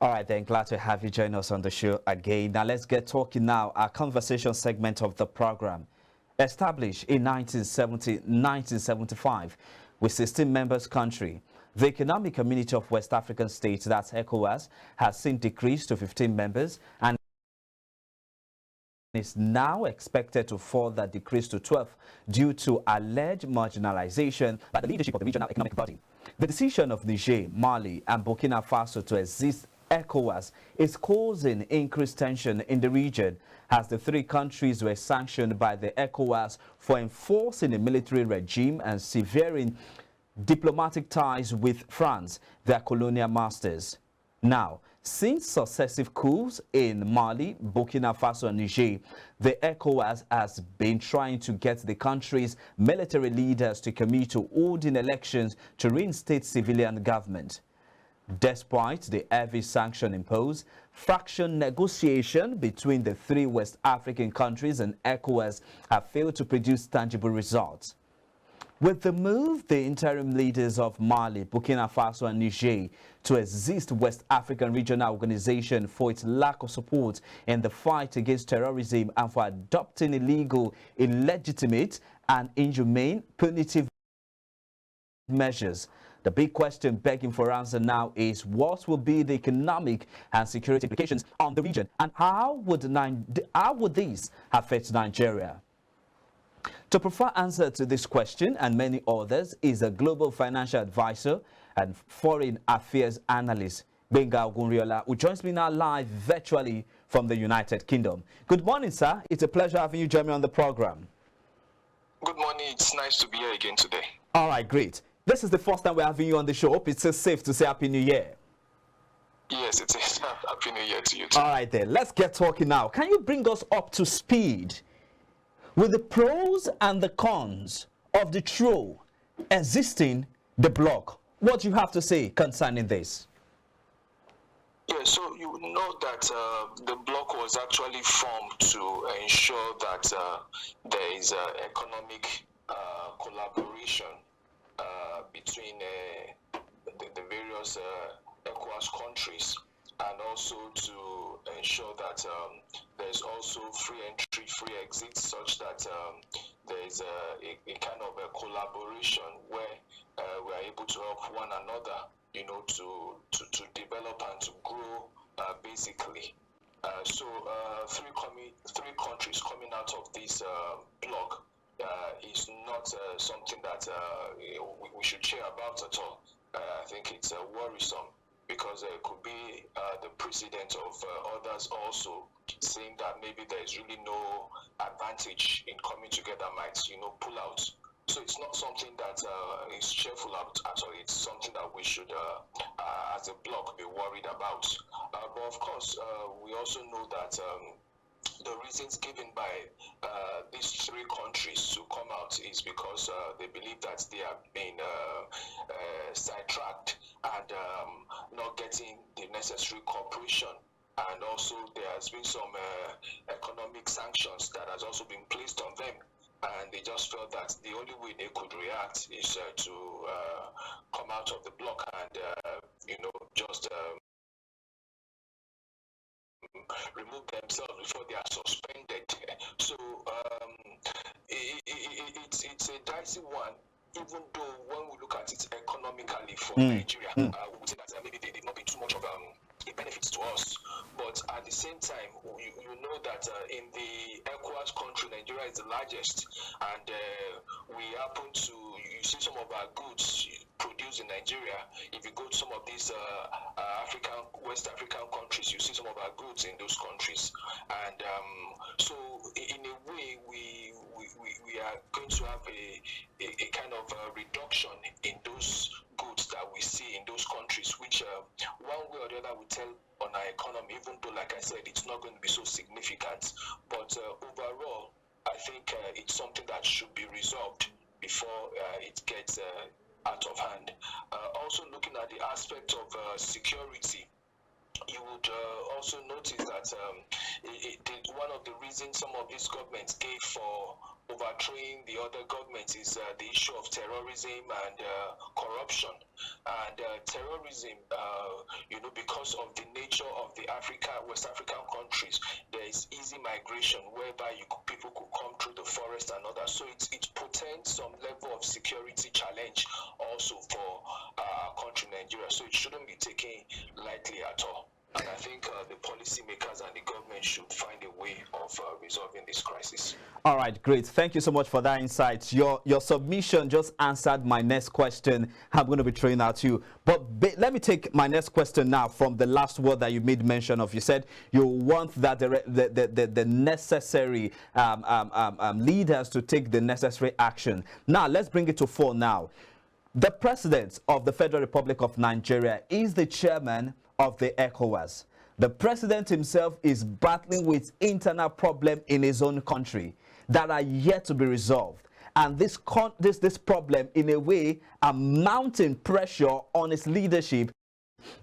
All right, then, glad to have you join us on the show again. Now, let's get talking now. Our conversation segment of the program. Established in 1975 with 16 members country, the Economic Community of West African States, that's ECOWAS, has since decreased to 15 members and is now expected to further decrease to 12 due to alleged marginalization by the leadership of the regional economic body. The decision of Niger, Mali, and Burkina Faso to exist ECOWAS is causing increased tension in the region as the three countries were sanctioned by the ECOWAS for enforcing a military regime and severing diplomatic ties with France, their colonial masters. Now, since successive coups in Mali, Burkina Faso and Niger, the ECOWAS has been trying to get the country's military leaders to commit to holding elections to reinstate civilian government. Despite the heavy sanction imposed, faction negotiation between the three West African countries and ECOWAS have failed to produce tangible results. With the move, the interim leaders of Mali, Burkina Faso and Niger to exist West African Regional Organization for its lack of support in the fight against terrorism and for adopting illegal, illegitimate and inhumane punitive measures. The big question begging for answer now is what will be the economic and security implications on the region, and how would these affect Nigeria? To provide answer to this question and many others is a global financial advisor and foreign affairs analyst, Benga Ogunriola, who joins me now live virtually from the United Kingdom. Good morning, sir. It's a pleasure having you join me on the program. Good morning. It's nice to be here again today. All right, great. This is the first time we're having you on the show. Hope it's safe to say Happy New Year. Yes, it is. Happy New Year to you too. All right, then. Let's get talking now. Can you bring us up to speed with the pros and the cons of the trio existing the bloc? What do you have to say concerning this? Yeah, so you know that the bloc was actually formed to ensure that there is economic collaboration between the various ECOWAS countries, and also to ensure that there is also free entry, free exit, such that there is a kind of a collaboration where we are able to help one another, you know, to develop and to grow, basically. So three countries coming out of this bloc is not something that we should share about at all. I think it's worrisome, because it could be the precedent of others also saying that maybe there is really no advantage in coming together, might, you know, pull out. So it's not something that is cheerful at all. It's something that we should, as a bloc, be worried about. But of course, we also know that the reasons given by these three countries to come out is because they believe that they have been sidetracked and not getting the necessary cooperation. And also there has been some economic sanctions that has also been placed on them. And they just felt that the only way they could react is to come out of the bloc and, you know, just remove themselves before they are suspended. So it's a dicey one, even though when we look at it economically for Nigeria, we would say that maybe they did not be too much of a benefit to us. But at the same time, you know that in the ECOWAS country, Nigeria is the largest, and we happen to, you see some of our goods produced in Nigeria. If you go to some of these West African countries, you see some of our goods in those countries. And so in a way, we are going to have a kind of reduction in those goods that we see in those countries, which one way or the other will tell on our economy, even though, like I said, it's not going to be so significant. But overall, I think it's something that should be resolved before it gets out of hand. Also looking at the aspect of security, you would also notice that one of the reasons some of these governments gave for overthrowing the other governments is the issue of terrorism and corruption. And terrorism, because of the nature of the West African countries, there is easy migration whereby people could come through the forest and others. So it portends some level of security challenge also for our country, Nigeria. So it shouldn't be taken lightly at all. And I think the policymakers and the government should find a way of resolving this crisis. All right, great. Thank you so much for that insight. Your submission just answered my next question. I'm going to be throwing at you. But let me take my next question now from the last word that you made mention of. You said you want that the necessary leaders to take the necessary action. Now, let's bring it to 4 now. The President of the Federal Republic of Nigeria is the chairman of the ECOWAS. The president himself is battling with internal problems in his own country that are yet to be resolved. And this problem, in a way, are mounting pressure on his leadership,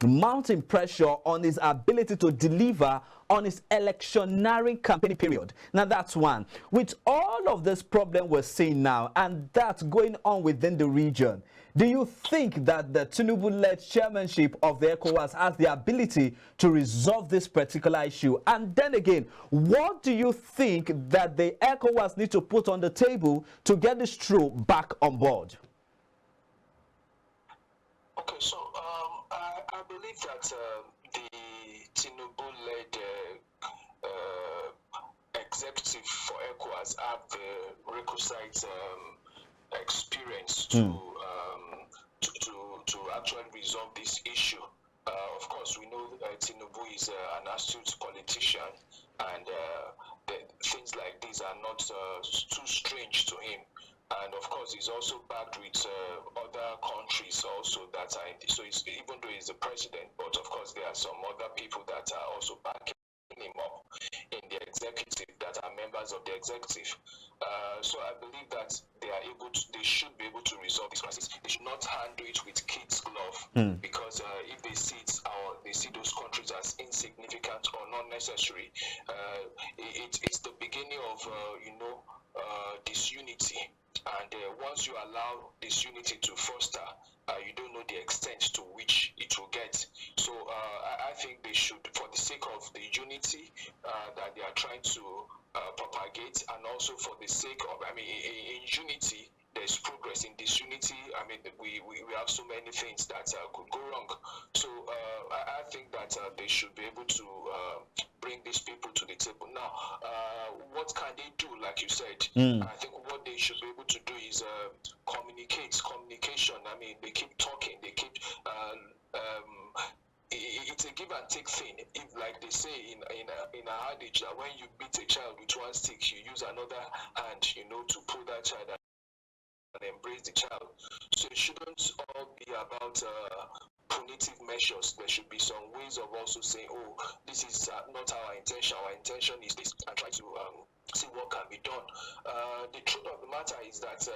mounting pressure on his ability to deliver on his electioneering campaign period. Now, that's one. With all of this problem we're seeing now, and that's going on within the region, do you think that the Tinubu-led chairmanship of the ECOWAS has the ability to resolve this particular issue? And then again, what do you think that the ECOWAS need to put on the table to get this through back on board? Okay, so I believe that the Tinubu-led executive for ECOWAS have the requisite experience to actually resolve this issue. Of course, we know Tinubu is an astute politician, and things like these are not too strange to him. And of course, he's also backed with other countries also that are in this. So even though he's the president, but of course there are some other people that are also backing him up in the executive, that are members of the executive. So I believe that they should be able to resolve this crisis. They should not handle it with kids' glove, because if they see it, or they see those countries as insignificant or not necessary, it's the beginning of disunity. And once you allow disunity to foster, you don't know the extent to which it will get. So I think they should, for the sake of the unity that they are trying to propagate, and also for the sake of, in unity, there's progress. In disunity, we have so many things that could go wrong. So I think that they should be able to bring these people to the table. Now, what can they do? Like you said, I think what they should be able to do is communication. They keep talking. They keep. It's a give and take thing. If, like they say in a adage, that when you beat a child with one stick, you use another hand, to pull that child and embrace the child. So it shouldn't all be about punitive measures. There should be some ways of also saying, oh, this is not our intention. Our intention is this, and try to see what can be done. The truth of the matter is that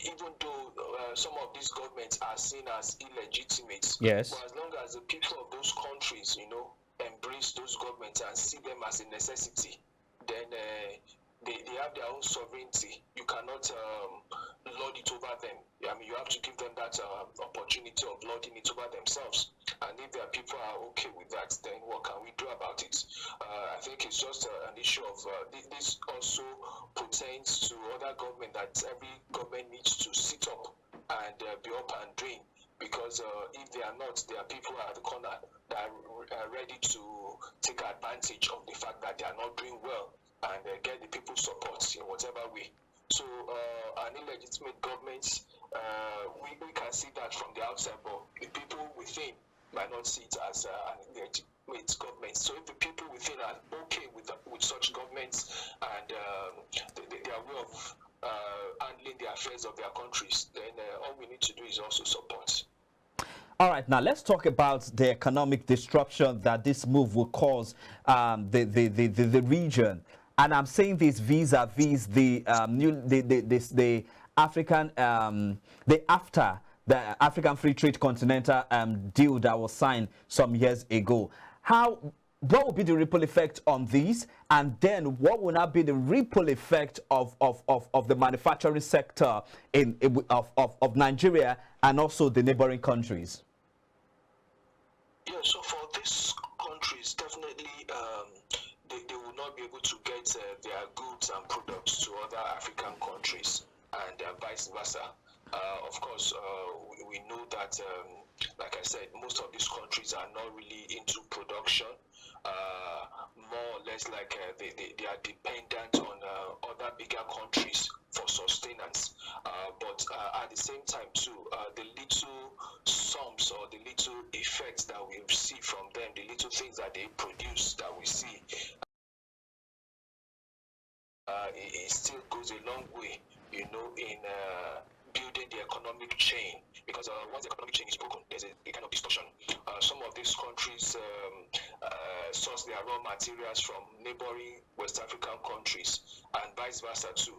even though some of these governments are seen as illegitimate, yes, but as long as the people of those countries, embrace those governments and see them as a necessity, then they have their own sovereignty. You cannot lord it over them. You have to give them that opportunity of lording it over themselves. And if their people are okay with that, then what can we do about it? I think it's just an issue of this also pertains to other government, that every government needs to sit up and be up and doing. Because if they are not, there are people at the corner that are ready to take advantage of the fact that they are not doing well, and get the people's support in whatever way. So an illegitimate government, we can see that from the outside, but the people within might not see it as an illegitimate government. So if the people within are okay with such governments and their way of handling the affairs of their countries, then all we need to do is also support. All right, now let's talk about the economic disruption that this move will cause the region. And I'm saying this vis-a-vis the African after the African Free Trade Continental deal that was signed some years ago. How what will be the ripple effect on these? And then what will not be the ripple effect of the manufacturing sector of Nigeria and also the neighboring countries? Yeah, so for these countries, definitely they will not be able to get their goods and products to other African countries and vice versa. Of course, we know that, like I said, most of these countries are not really into production. More or less like they are dependent on other bigger countries for sustenance. But at the same time too, the little sums or the little effects that we see from them, the little things that they produce that we see, it still goes a long way, in building the economic chain, because once the economic chain is broken, there's a kind of distortion. Some of these countries source their raw materials from neighboring West African countries, and vice versa too.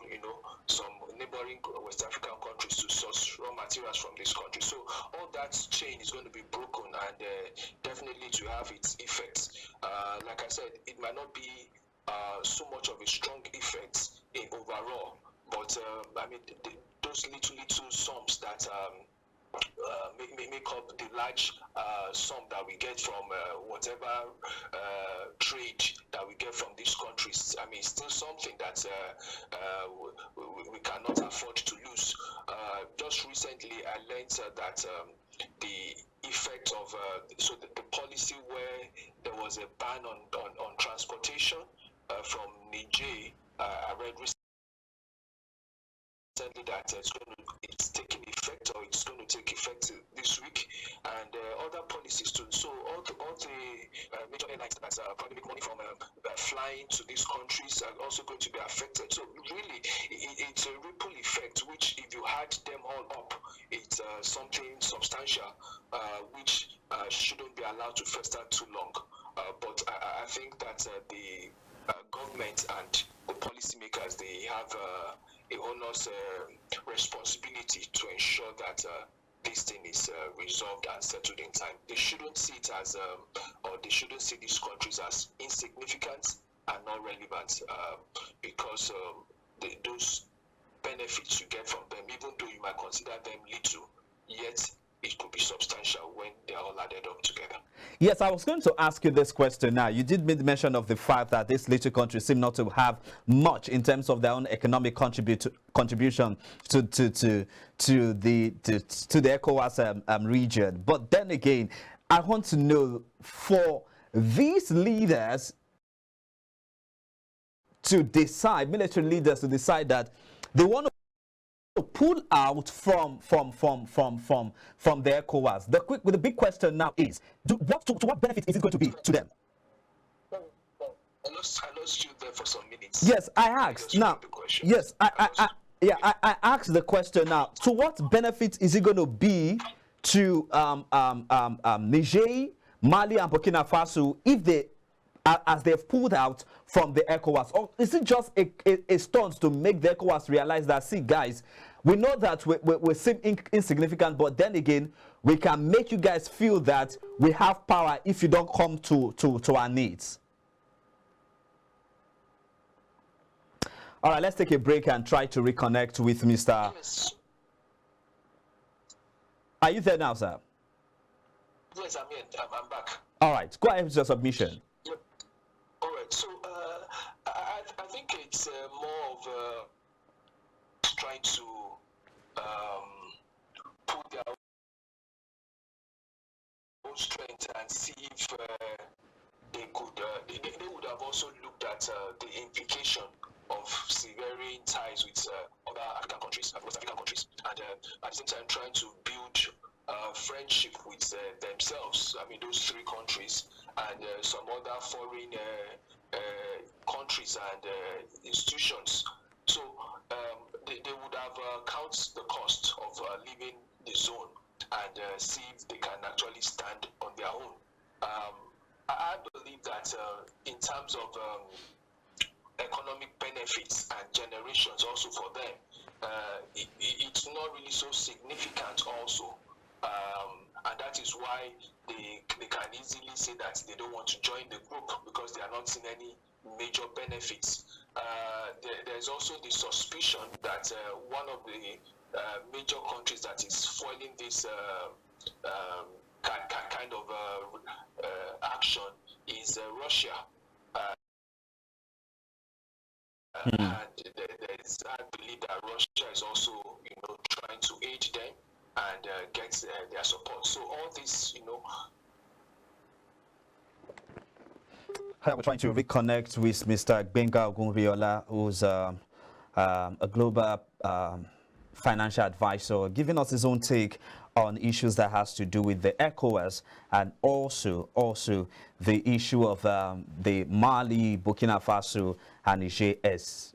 Some neighboring West African countries to source raw materials from this country. So all that chain is going to be broken, and definitely to have its effects. Like I said, it might not be so much of a strong effect in overall, but I mean those little sums that make up the large sum that we get from whatever trade that we get from these countries. I mean, it's still something that we cannot afford to lose. Just recently, I learned that the effect of the policy where there was a ban on transportation from Niger. I read recently that it's taking effect, or it's going to take effect this week, and other policies too. So all the major airlines that probably make money from flying to these countries are also going to be affected. So really, it's a ripple effect, which if you add them all up, it's something substantial, which shouldn't be allowed to fester too long. But I think that the government and the policymakers, they have a onerous responsibility to ensure that this thing is resolved and settled in time. They shouldn't see it as, or they shouldn't see these countries as insignificant and not relevant, because those benefits you get from them, even though you might consider them little, yet it could be substantial when they are all added up together. Yes, I was going to ask you this question now. You did make mention of the fact that these little countries seem not to have much in terms of their own economic contribution to the ECOWAS region. But then again, I want to know, for these leaders to decide, military leaders to decide that they want to pull out from the ECOWAS. The big question now is, to what benefit is it going to be to them? I lost you there for some minutes. Yes, I asked. Now, yes, I asked the question now. To what benefit is it going to be to Niger, Mali, and Burkina Faso if they, as they've pulled out from the ECOWAS? Or is it just a stunt to make the ECOWAS realize that, see, guys, we know that we seem insignificant, but then again, we can make you guys feel that we have power if you don't come to our needs? All right, let's take a break and try to reconnect with Mr. Yes. Are you there now, sir? Yes, I'm here. I'm back. All right, go ahead with your submission. Yep. All right. So I think it's more of trying to put their own strength and see if they could. They would have also looked at the implication of severing ties with other African countries, West African countries, and at the same time trying to build friendship with themselves. I mean, those three countries and some other foreign countries and institutions. So they would have count the cost of leaving the zone and see if they can actually stand on their own. I believe that in terms of economic benefits and generations also for them, it's not really so significant also. and that is why they can easily say that they don't want to join the group because they are not seeing any major benefits. There's also the suspicion that one of the major countries that is foiling this kind of action is Russia. And I believe that Russia is also, trying to aid them and get their support. So all this, We're trying to reconnect with Mr. Gbenga Ogunriola, who's a global financial advisor, giving us his own take on issues that has to do with the ECOWAS and also the issue of the Mali, Burkina Faso, and Niger as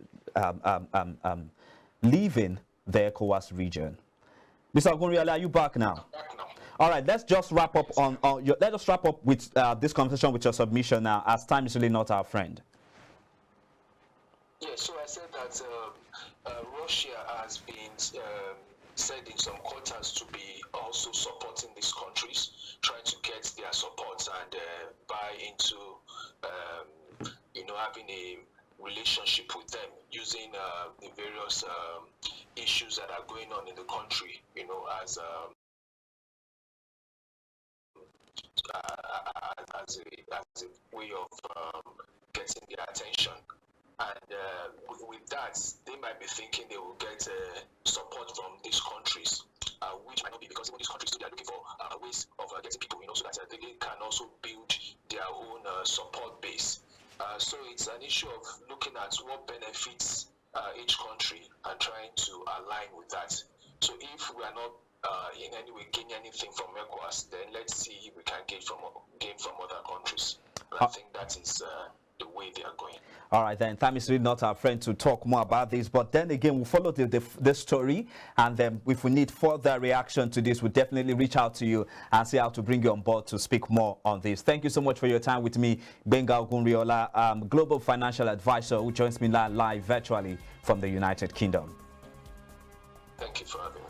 leaving the ECOWAS region. Mr. Ogunriola, are you back now? All right, let's just wrap up let us wrap up with this conversation with your submission now, as time is really not our friend. Yeah, so I said that Russia has been said in some quarters to be also supporting these countries, trying to get their support and buy into, having a relationship with them using the various issues that are going on in the country, as a way of getting their attention. And with that, they might be thinking they will get support from these countries, which might not be, because even these countries too, they are looking for ways of getting people, so that they can also build their own support base. So it's an issue of looking at what benefits each country and trying to align with that. So if we are not in any way gain anything from ECOWAS, then let's see if we can gain from other countries. And I think that is the way they are going. All right, then. Time is really not our friend to talk more about this. But then again, we'll follow the story. And then if we need further reaction to this, we'll definitely reach out to you and see how to bring you on board to speak more on this. Thank you so much for your time with me, Gbenga Ogunriola, Global Financial Advisor, who joins me live virtually from the United Kingdom.